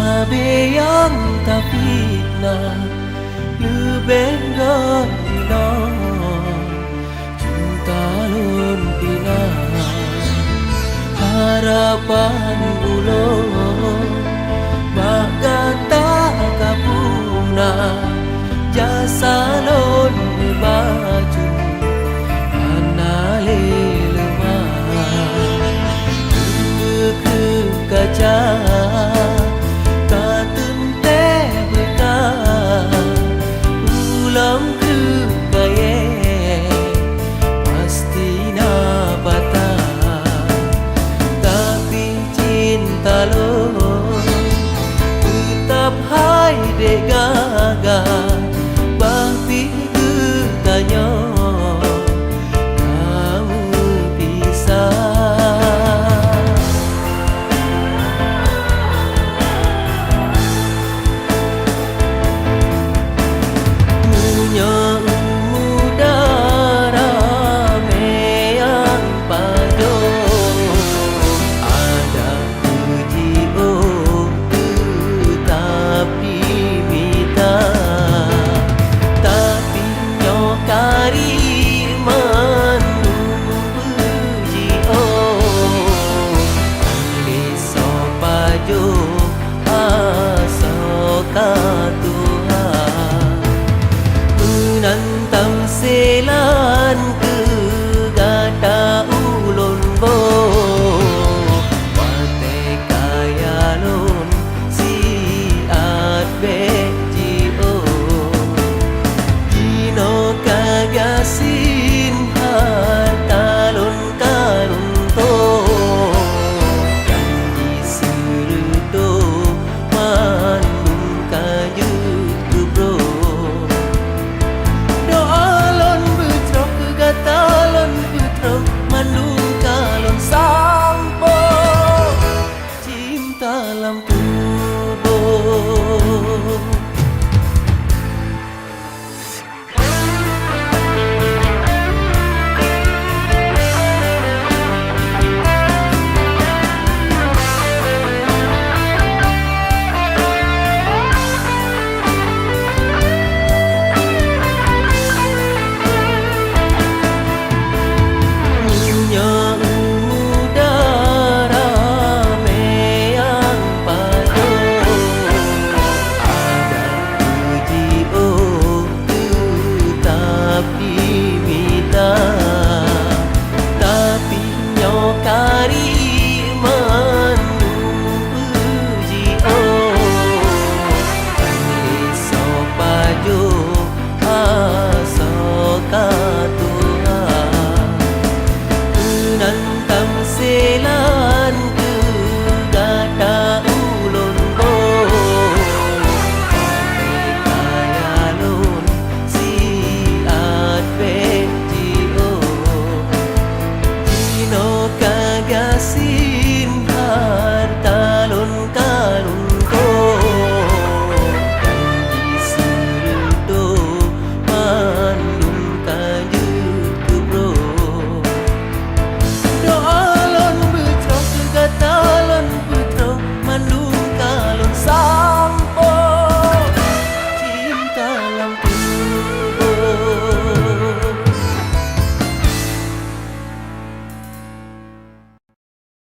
yang tapi na lubengan ina cinta lun pina harapan ulun magata kapuna jasa lun baju anale lemah ke kaca gaga bapi tanya kamu pisah punya mudara meang pado ada puji tapi menantang selan ke gata ulun bo wate kaya lun si adbeji o dino kagasin hatalun kalun to janji serudo mandung kayu bro doalon butrok gatalon butrok mandung kalon sampo cinta lam tubuh